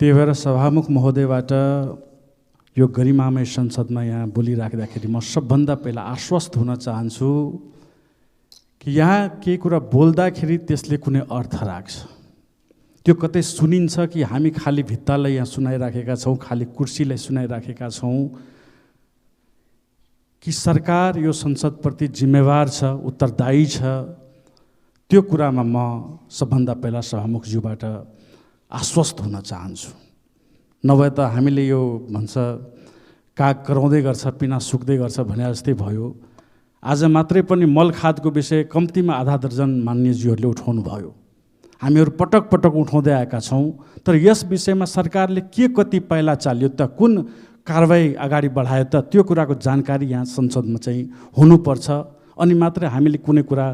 त्यही भएर सभामुख महोदयबाट यो गरिमामय संसदमा यहाँ बोलिराख्दाखेरि म सबभन्दा पहिला आश्वस्त हुन चाहन्छु कि यहाँ केही कुरा बोल्दाखेरि त्यसले कुनै अर्थ राख्छ। त्यो कतै सुनिन्छ कि हामी खाली भित्तालाई यहाँ सुनाइराखेका छौँ, खाली कुर्सीलाई सुनाइराखेका छौँ कि सरकार यो संसदप्रति जिम्मेवार छ, उत्तरदायी छ। त्यो कुरामा म सबभन्दा पहिला सभामुखज्यूबाट आश्वस्त हुन चाहन्छु। नभए त हामीले यो भन्छ काग कराउँदै गर्छ पिना सुक्दै गर्छ भने जस्तै भयो। आज मात्रै पनि मल खादको विषय कम्तीमा आधा दर्जन मान्यज्यूहरूले उठाउनु भयो। हामीहरू पटक पटक उठाउँदै आएका छौँ, तर यस विषयमा सरकारले के कति पाइला चाल्यो त, कुन कारबाही अगाडि बढायो त, त्यो कुराको जानकारी यहाँ संसदमा चाहिँ हुनुपर्छ। अनि मात्रै हामीले कुनै कुरा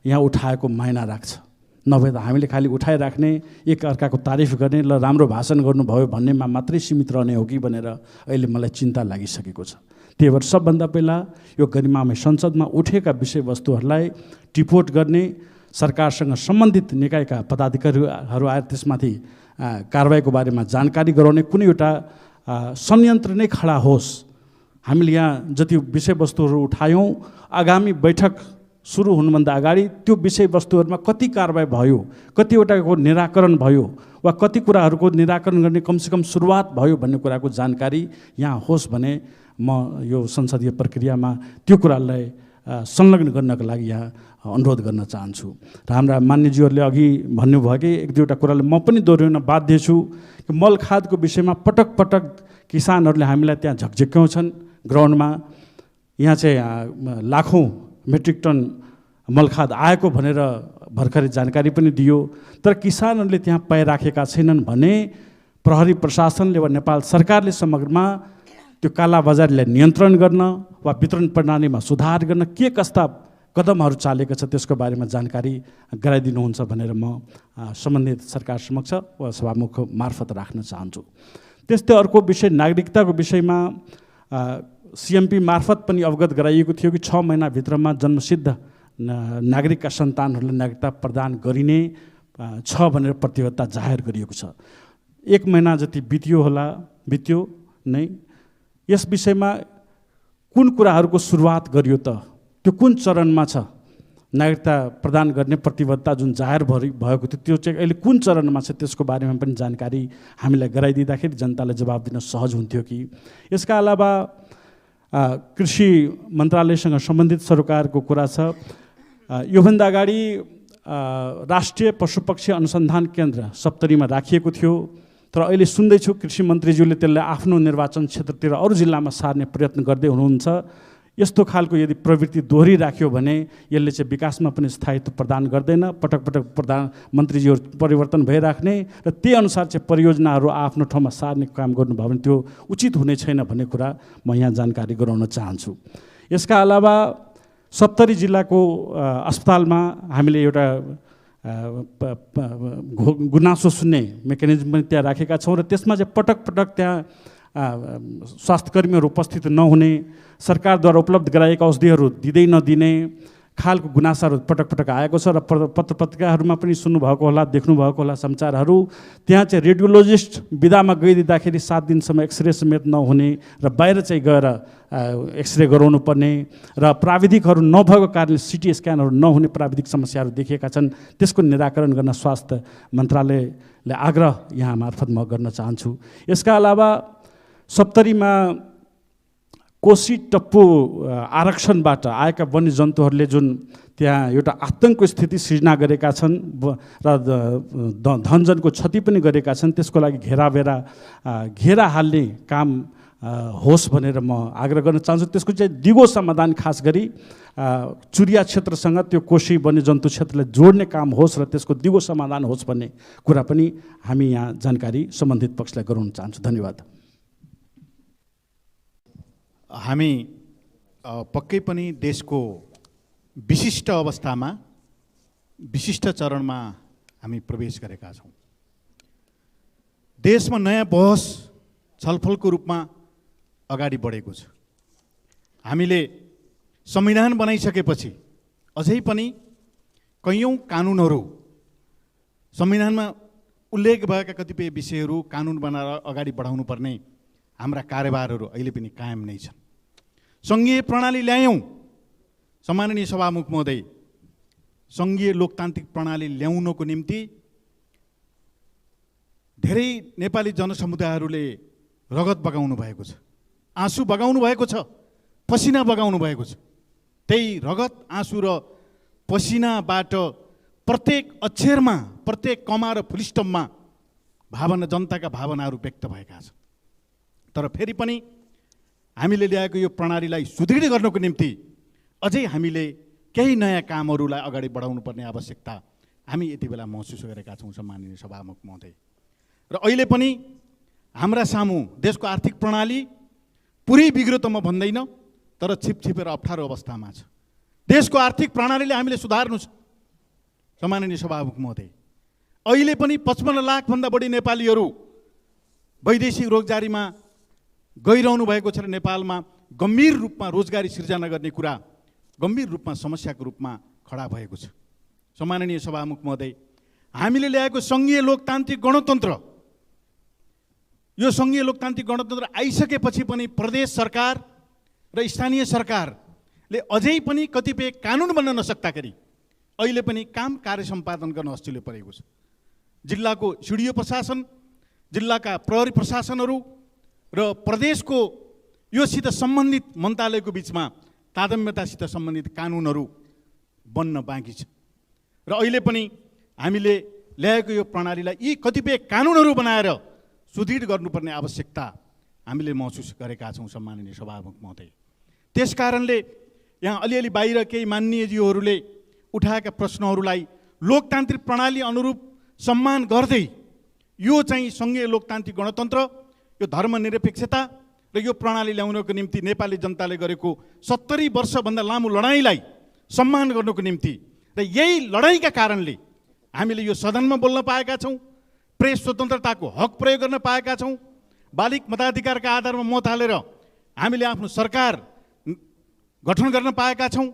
यहाँ उठाएको मायना राख्छ। नभए त हामीले खालि उठाइराख्ने, एक अर्काको तारिफ गर्ने, ल राम्रो भाषण गर्नुभयो भन्नेमा मात्रै सीमित रहने हो कि भनेर अहिले मलाई चिन्ता लागिसकेको छ। त्यही भएर सबभन्दा पहिला यो गरिमामय संसदमा उठेका विषयवस्तुहरूलाई टिपोट गर्ने, सरकारसँग सम्बन्धित निकायका पदाधिकारीहरू आएर त्यसमाथि कारबाहीको बारेमा जानकारी गराउने कुनै एउटा संयन्त्र नै खडा होस्। हामीले यहाँ जति विषयवस्तुहरू उठायौँ, आगामी बैठक सुरु हुनुभन्दा अगाडि त्यो विषयवस्तुहरूमा कति कारबाही भयो, कतिवटाको निराकरण भयो वा कति कुराहरूको निराकरण गर्ने कमसेकम सुरुवात भयो भन्ने कुराको जानकारी यहाँ होस् भने म यो संसदीय प्रक्रियामा त्यो कुरालाई संलग्न गर्नको लागि यहाँ अनुरोध गर्न चाहन्छु। र हाम्रा मान्यज्यूहरूले अघि भन्नुभयो कि एक दुईवटा कुराले म पनि दोहोऱ्याउन बाध्य छु कि मल खादको विषयमा पटक पटक किसानहरूले हामीलाई त्यहाँ झकझक्याउँछन्। ग्राउन्डमा यहाँ चाहिँ लाखौँ मेट्रिक टन मलखाद आएको भनेर भर्खरै जानकारी पनि दियो, तर किसानहरूले त्यहाँ पाइराखेका छैनन् भने प्रहरी प्रशासनले वा नेपाल सरकारले समग्रमा त्यो कालाबजारीलाई नियन्त्रण गर्न वा वितरण प्रणालीमा सुधार गर्न के कस्ता कदमहरू चालेका छ त्यसको बारेमा जानकारी गराइदिनुहुन्छ भनेर म सम्बन्धित सरकार समक्ष वा सभामुख मार्फत राख्न चाहन्छु। त्यस्तै अर्को विषय नागरिकताको विषयमा सिएमपी मार्फत पनि अवगत गराइएको थियो कि 6 महिनाभित्रमा जन्मसिद्ध नागरिकका सन्तानहरूलाई नागरिकता प्रदान गरिने छ भनेर प्रतिबद्धता जाहेर गरिएको छ। 1 महिना जति बित्यो नै। यस विषयमा कुन कुराहरूको सुरुवात गरियो त, त्यो कुन चरणमा छ? नागरिकता प्रदान गर्ने प्रतिबद्धता जुन जाहेर भएको थियो त्यो चाहिँ अहिले कुन चरणमा छ त्यसको बारेमा पनि जानकारी हामीलाई गराइदिँदाखेरि जनतालाई जवाब दिन सहज हुन्थ्यो कि। यसका अलावा कृषि मन्त्रालयसँग सम्बन्धित सरकारको कुरा छ। योभन्दा अगाडि राष्ट्रिय पशुपक्षी अनुसन्धान केन्द्र सप्तरीमा राखिएको थियो, तर अहिले सुन्दैछु कृषि मन्त्रीज्यूले त्यसलाई आफ्नो निर्वाचन क्षेत्रतिर अरू जिल्लामा सार्ने प्रयत्न गर्दै हुनुहुन्छ। यस्तो खालको यदि प्रवृत्ति दोहोरिराख्यो भने यसले चाहिँ विकासमा पनि स्थायित्व प्रदान गर्दैन। पटक पटक प्रधानमन्त्रीज्यूहरू परिवर्तन भइराख्ने र त्यही अनुसार चाहिँ परियोजनाहरू आफ्नो ठाउँमा सार्ने काम गर्नुभयो भने त्यो उचित हुने छैन भन्ने कुरा म यहाँ जानकारी गराउन चाहन्छु। यसका अलावा सप्तरी जिल्लाको अस्पतालमा हामीले एउटा गुनासो सुन्ने मेकानिजम पनि त्यहाँ राखेका छौँ र त्यसमा चाहिँ पटक पटक त्यहाँ स्वास्थ्यकर्मीहरू उपस्थित नहुने, सरकारद्वारा उपलब्ध गराएका औषधिहरू दिँदै नदिने खालको गुनासाहरू पटक पटक आएको छ र पत्र पत्रिकाहरूमा पनि सुन्नुभएको होला, देख्नुभएको होला समाचारहरू। त्यहाँ चाहिँ रेडियोलोजिस्ट बिदामा गइदिँदाखेरि 7 दिनसम्म एक्सरे समेत नहुने र बाहिर चाहिँ गएर एक्सरे गराउनु पर्ने र प्राविधिकहरू नभएको कारणले सिटी स्क्यानहरू नहुने प्राविधिक समस्याहरू देखिएका छन्। त्यसको निराकरण गर्न स्वास्थ्य मन्त्रालयले आग्रह यहाँ मार्फत म गर्न चाहन्छु। यसका अलावा सप्तरीमा कोशी टप्पू आरक्षणबाट आएका वन्यजन्तुहरूले जुन त्यहाँ एउटा आतङ्कको स्थिति सिर्जना गरेका छन् र धनजनको क्षति पनि गरेका छन्, त्यसको लागि घेरा हाल्ने काम होस् भनेर म आग्रह गर्न चाहन्छु। त्यसको चाहिँ दिगो समाधान खास गरी चुरिया क्षेत्रसँग त्यो कोशी वन्यजन्तु क्षेत्रलाई जोड्ने काम होस् र त्यसको दिगो समाधान होस् भन्ने कुरा पनि हामी यहाँ जानकारी सम्बन्धित पक्षलाई गराउन चाहन्छु। धन्यवाद। हामी पक्कै पनि देशको विशिष्ट अवस्थामा विशिष्ट चरणमा हामी प्रवेश गरेका छौँ। देशमा नयाँ बहस छलफलको रूपमा अगाडि बढेको छ। हामीले संविधान बनाइसकेपछि अझै पनि कैयौँ कानुनहरू संविधानमा उल्लेख भएका कतिपय विषयहरू कानुन बनाएर अगाडि बढाउनु पर्ने हाम्रा कार्यभारहरू अहिले पनि कायम नै छन्। सङ्घीय प्रणाली ल्यायौँ, सम्माननीय सभामुख महोदय, सङ्घीय लोकतान्त्रिक प्रणाली ल्याउनको निम्ति धेरै नेपाली जनसमुदायहरूले रगत बगाउनु भएको छ, आँसु बगाउनु भएको छ, पसिना बगाउनु भएको छ। त्यही रगत, आँसु र पसिनाबाट प्रत्येक अक्षरमा, प्रत्येक कमा र फुलस्टपमा भावना, जनताका भावनाहरू व्यक्त भएका छन्। तर फेरि पनि हामीले ल्याएको यो प्रणालीलाई सुदृढ गर्नको निम्ति अझै हामीले केही नयाँ कामहरूलाई अगाडि बढाउनु पर्ने आवश्यकता हामी यति बेला महसुस गरेका छौँ सम्माननीय सभामुख महोदय। र अहिले पनि हाम्रा सामु देशको आर्थिक प्रणाली पुरै बिग्रो त म भन्दैन, तर छिपछिपेर अप्ठ्यारो अवस्थामा छ। देशको आर्थिक प्रणालीले हामीले सुधार्नु छ सम्माननीय सभामुख महोदय। अहिले पनि 55 लाखभन्दा बढी नेपालीहरू वैदेशिक रोजगारीमा गइरहनु भएको छ र नेपालमा गम्भीर रूपमा रोजगारी सिर्जना गर्ने कुरा गम्भीर रूपमा समस्याको रूपमा खडा भएको छ। सम्माननीय सभामुख महोदय, हामीले ल्याएको सङ्घीय लोकतान्त्रिक गणतन्त्र, यो सङ्घीय लोकतान्त्रिक गणतन्त्र आइसकेपछि पनि प्रदेश सरकार र स्थानीय सरकारले अझै पनि कतिपय कानुन बन्न नसक्दाखेरि अहिले पनि काम कार्य सम्पादन गर्न अस्तिलो परेको छ। जिल्लाको सिडिओ प्रशासन, जिल्लाका प्रहरी प्रशासनहरू र प्रदेशको योसित सम्बन्धित मन्त्रालयको बिचमा तादम्यतासित सम्बन्धित कानुनहरू बन्न बाँकी छ। र अहिले पनि हामीले ल्याएको यो प्रणालीलाई यी कतिपय कानुनहरू बनाएर सुदृढ गर्नुपर्ने आवश्यकता हामीले महसुस गरेका छौँ सम्माननीय सभामुख महोदय। त्यस कारणले यहाँ अलिअलि बाहिर केही माननीयज्यूहरूले उठाएका प्रश्नहरूलाई लोकतान्त्रिक प्रणाली अनुरूप सम्मान गर्दै यो चाहिँ सङ्घीय लोकतान्त्रिक गणतन्त्र, यो धर्मनिरपेक्षता र यो प्रणाली ल्याउनको निम्ति नेपाली जनताले गरेको 70 वर्षभन्दा लामो लडाइँलाई सम्मान गर्नको निम्ति र यही लडाइँका कारणले हामीले यो सदनमा बोल्न पाएका छौँ, प्रेस स्वतन्त्रताको हक प्रयोग गर्न पाएका छौँ, बालिक मताधिकारका आधारमा मत हालेर हामीले आफ्नो सरकार गठन गर्न पाएका छौँ,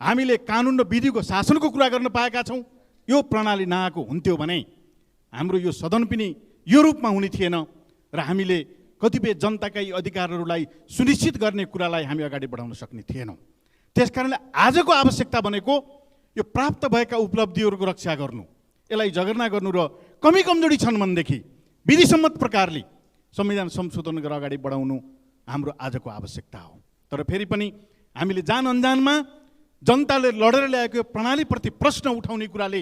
हामीले कानुन र विधिको शासनको कुरा गर्न पाएका छौँ। यो प्रणाली नआएको हुन्थ्यो भने हाम्रो यो सदन पनि यो रूपमा हुने थिएन र हामीले कतिपय जनताका यी अधिकारहरूलाई सुनिश्चित गर्ने कुरालाई हामी अगाडि बढाउन सक्ने थिएनौँ। त्यसकारणले आजको आवश्यकता भनेको यो प्राप्त भएका उपलब्धिहरूको रक्षा गर्नु, यसलाई जगर्ना गर्नु र कमी कमजोरी छन् भनेदेखि विधिसम्मत प्रकारले संविधान संशोधन गरेर अगाडि बढाउनु हाम्रो आजको आवश्यकता हो। तर फेरि पनि हामीले जान अनजानमा जनताले लडेर ल्याएको यो प्रणालीप्रति प्रश्न उठाउने कुराले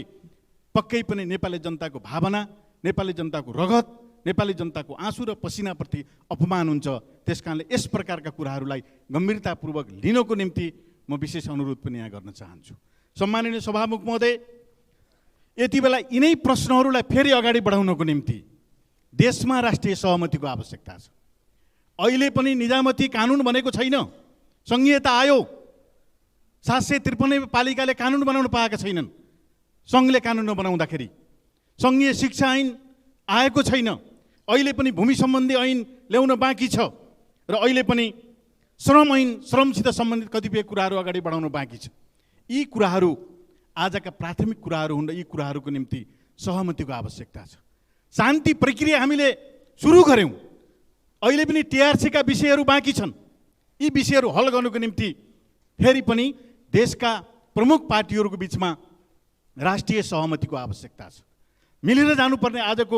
पक्कै पनि नेपाली जनताको भावना, नेपाली जनताको रगत, नेपाली जनताको आँसु र पसिनाप्रति अपमान हुन्छ। त्यस कारणले यस प्रकारका कुराहरूलाई गम्भीरतापूर्वक लिनको निम्ति म विशेष अनुरोध पनि यहाँ गर्न चाहन्छु। सम्माननीय सभामुख महोदय, यति बेला यिनै प्रश्नहरूलाई फेरि अगाडि बढाउनको निम्ति देशमा राष्ट्रिय सहमतिको आवश्यकता छ। अहिले पनि निजामती कानुन बनेको छैन, सङ्घीयता आयो, 753 पालिकाले कानुन बनाउन पाएका छैनन्। सङ्घले कानुन नबनाउँदाखेरि सङ्घीय शिक्षा ऐन आएको छैन, अहिले पनि भूमि सम्बन्धी ऐन ल्याउन बाँकी छ र अहिले पनि श्रम ऐन, श्रमसित सम्बन्धित कतिपय कुराहरू अगाडि बढाउन बाँकी छ। यी कुराहरू आजका प्राथमिक कुराहरू हुन् र यी कुराहरूको निम्ति सहमतिको आवश्यकता छ। शान्ति प्रक्रिया हामीले सुरु गऱ्यौँ, अहिले पनि टिआरसीका विषयहरू बाँकी छन्। यी विषयहरू हल गर्नुको निम्ति फेरि पनि देशका प्रमुख पार्टीहरूको बिचमा राष्ट्रिय सहमतिको आवश्यकता छ। मिलेर जानुपर्ने आजको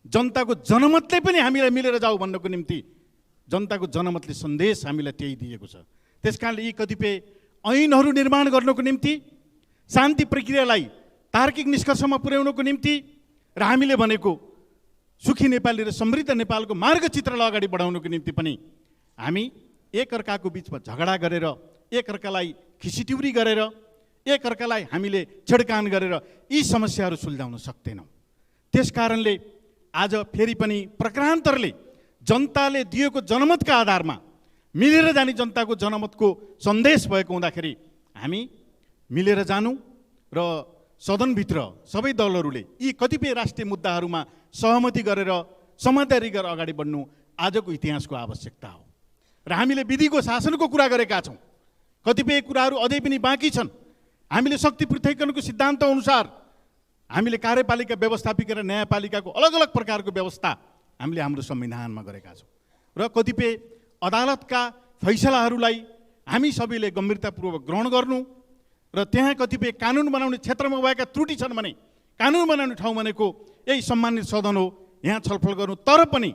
जनताको जनमतले पनि हामीलाई मिलेर जाऊ भन्नको निम्ति जनताको जनमतले सन्देश हामीलाई त्यही दिएको छ। त्यसकारणले यी कतिपय ऐनहरू निर्माण गर्नको निम्ति, शान्ति प्रक्रियालाई तार्किक निष्कर्षमा पुर्याउनको निम्ति र हामीले भनेको सुखी नेपाली र समृद्ध नेपालको मार्गचित्रलाई अगाडि बढाउनको निम्ति पनि हामी एकअर्काको बिचमा झगडा गरेर, एकअर्कालाई खिसिटिउरी गरेर, एकअर्कालाई हामीले छेडकान गरेर यी समस्याहरू सुल्झाउन सक्दैनौँ। त्यस कारणले आज फेरि पनि प्रकारान्तरले जनताले दिएको जनमतका आधारमा मिलेर जाने जनताको जनमतको सन्देश भएको हुँदाखेरि हामी मिलेर जानु र सदनभित्र सबै दलहरूले यी कतिपय राष्ट्रिय मुद्दाहरूमा सहमति गरेर समझदारी गरेर अगाडि बढ्नु आजको इतिहासको आवश्यकता हो। र हामीले विधिको शासनको कुरा गरेका छौँ, कतिपय कुराहरू अझै पनि बाँकी छन्। हामीले शक्ति पृथकीकरणको सिद्धान्त अनुसार हामीले कार्यपालिका व्यवस्थापिका र न्यायपालिकाको अलग अलग प्रकारको व्यवस्था हामीले हाम्रो संविधानमा गरेका छौँ र कतिपय अदालतका फैसलाहरूलाई हामी सबैले गम्भीरतापूर्वक ग्रहण गर्नु र त्यहाँ कतिपय कानुन बनाउने क्षेत्रमा भएका त्रुटि छन् भने कानुन बनाउने ठाउँ भनेको यही सम्मानित सदन हो, यहाँ छलफल गर्नु। तर पनि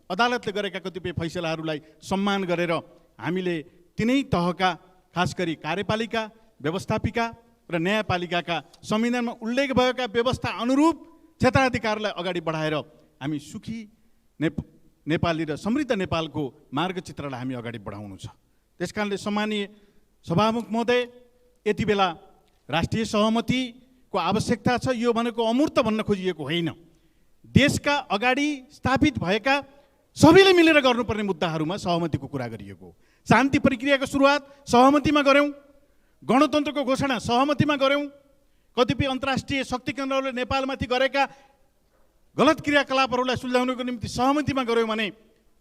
अदालतले गरेका कतिपय फैसलाहरूलाई सम्मान गरेर हामीले तिनै तहका खास गरी कार्यपालिका व्यवस्थापिका र न्यायपालिकाका संविधानमा उल्लेख भएका व्यवस्था अनुरूप क्षेत्राधिकारलाई अगाडि बढाएर हामी सुखी नेपाली र समृद्ध नेपालको मार्गचित्रलाई हामी अगाडि बढाउनु छ। त्यसकारणले सम्मानीय सभामुख महोदय, यति बेला राष्ट्रिय सहमतिको आवश्यकता छ। यो भनेको अमूर्त भन्न खोजिएको होइन। देशका अगाडि स्थापित भएका सबैले मिलेर गर्नुपर्ने मुद्दाहरूमा सहमतिको कुरा गरिएको हो। शान्ति प्रक्रियाको सुरुवात सहमतिमा गऱ्यौँ, गणतन्त्रको घोषणा सहमतिमा गऱ्यौँ, कतिपय अन्तर्राष्ट्रिय शक्ति केन्द्रहरूले नेपालमाथि गरेका गलत क्रियाकलापहरूलाई सुल्झाउनको निम्ति सहमतिमा गऱ्यौँ भने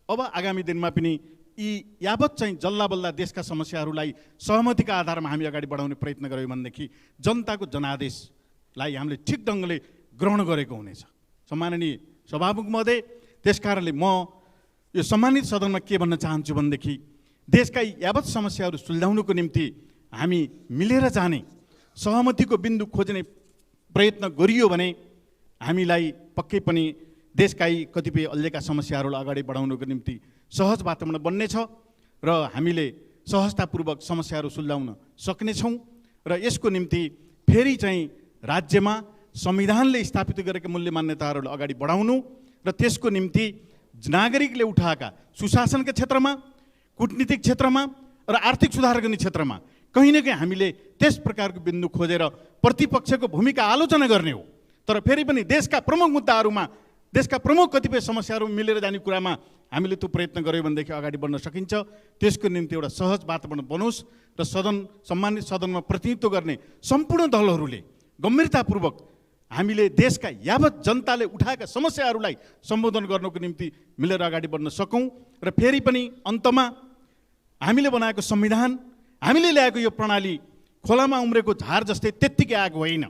अब आगामी दिनमा पनि यी यावत चाहिँ जल्लाबल्ला देशका समस्याहरूलाई सहमतिका आधारमा हामी अगाडि बढाउने प्रयत्न गऱ्यौँ भनेदेखि जनताको जनादेशलाई हामीले ठिक ढङ्गले ग्रहण गरेको हुनेछ। सम्माननीय सभामुख महोदय, त्यसकारणले म यो सम्मानित सदनमा के भन्न चाहन्छु भनेदेखि देशका यावत समस्याहरू सुल्झाउनुको निम्ति हामी मिलेर जाने सहमतिको बिन्दु खोज्ने प्रयत्न गरियो भने हामीलाई पक्कै पनि देशका यी कतिपय अहिलेका समस्याहरूलाई अगाडि बढाउनको निम्ति सहज वातावरण बन्नेछ र हामीले सहजतापूर्वक समस्याहरू सुल्झाउन सक्नेछौँ र यसको निम्ति फेरि चाहिँ राज्यमा संविधानले स्थापित गरेका मूल्य मान्यताहरूलाई अगाडि बढाउनु र त्यसको निम्ति नागरिकले उठाएका सुशासनका क्षेत्रमा, कूटनीतिक क्षेत्रमा र आर्थिक सुधार गर्ने क्षेत्रमा कहीँ न कहीँ हामीले त्यस प्रकारको बिन्दु खोजेर प्रतिपक्षको भूमिका आलोचना गर्ने हो। तर फेरि पनि देशका प्रमुख मुद्दाहरूमा, देशका प्रमुख कतिपय समस्याहरू मिलेर जाने कुरामा हामीले त्यो प्रयत्न गऱ्यौँ भनेदेखि अगाडि बढ्न सकिन्छ। त्यसको निम्ति एउटा सहज वातावरण बनोस् र सम्मानित सदनमा प्रतिनिधित्व गर्ने सम्पूर्ण दलहरूले गम्भीरतापूर्वक हामीले देशका यावत जनताले उठाएका समस्याहरूलाई सम्बोधन गर्नको निम्ति मिलेर अगाडि बढ्न सकौँ र फेरि पनि अन्तमा हामीले बनाएको संविधान, हामीले ल्याएको यो प्रणाली खोलामा उम्रेको झार जस्तै त्यत्तिकै आएको होइन।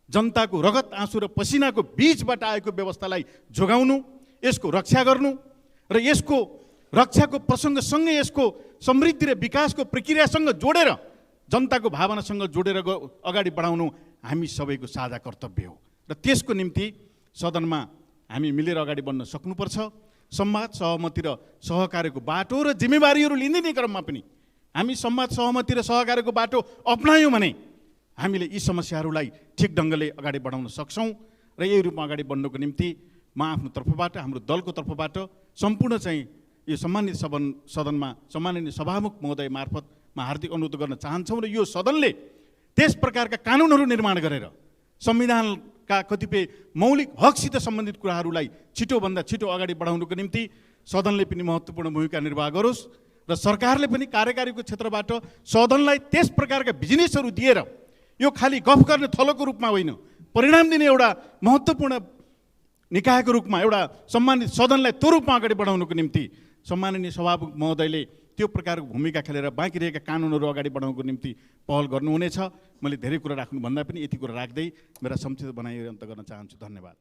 जनताको रगत, आँसु र पसिनाको बीचबाट आएको व्यवस्थालाई जोगाउनु, यसको रक्षा गर्नु र यसको रक्षाको प्रसङ्गसँगै यसको समृद्धि र विकासको प्रक्रियासँग जोडेर जनताको भावनासँग जोडेर अगाडि बढाउनु हामी सबैको साझा कर्तव्य हो र त्यसको निम्ति सदनमा हामी मिलेर अगाडि बढ्न सक्नुपर्छ। संवाद, सहमति र सहकार्यको बाटो र जिम्मेवारीहरू लिँदै क्रममा पनि हामी संवाद, सहमति र सहकार्यको बाटो अप्नायौँ भने हामीले यी समस्याहरूलाई ठिक ढङ्गले अगाडि बढाउन सक्छौँ र यही रूपमा अगाडि बढ्नुको निम्ति म आफ्नो तर्फबाट, हाम्रो दलको तर्फबाट सम्पूर्ण चाहिँ यो सम्मानित सदनमा सम्माननीय सभामुख महोदय मार्फत म हार्दिक अनुरोध गर्न चाहन्छौँ र यो सदनले त्यस प्रकारका कानुनहरू निर्माण गरेर संविधानका कतिपय मौलिक हकसित सम्बन्धित कुराहरूलाई छिटोभन्दा छिटो अगाडि बढाउनुको निम्ति सदनले पनि महत्त्वपूर्ण भूमिका निर्वाह गरोस् र सरकारले पनि कार्यकारीको क्षेत्रबाट सदनलाई त्यस प्रकारका बिजनेसहरू दिएर यो खालि गफ गर्ने थलोको रूपमा होइन, परिणाम दिने एउटा महत्त्वपूर्ण निकायको रूपमा एउटा सम्मानित सदनलाई त्यो रूपमा अगाडि बढाउनुको निम्ति सम्माननीय सभामुख महोदयले त्यो प्रकारको भूमिका खेलेर बाँकी रहेका कानुनहरू अगाडि बढाउनुको निम्ति पहल गर्नुहुनेछ। मैले धेरै कुरा राख्नुभन्दा पनि यति कुरा राख्दै मेरा संक्षिप्त बनाइ अन्त गर्न चाहन्छु। धन्यवाद।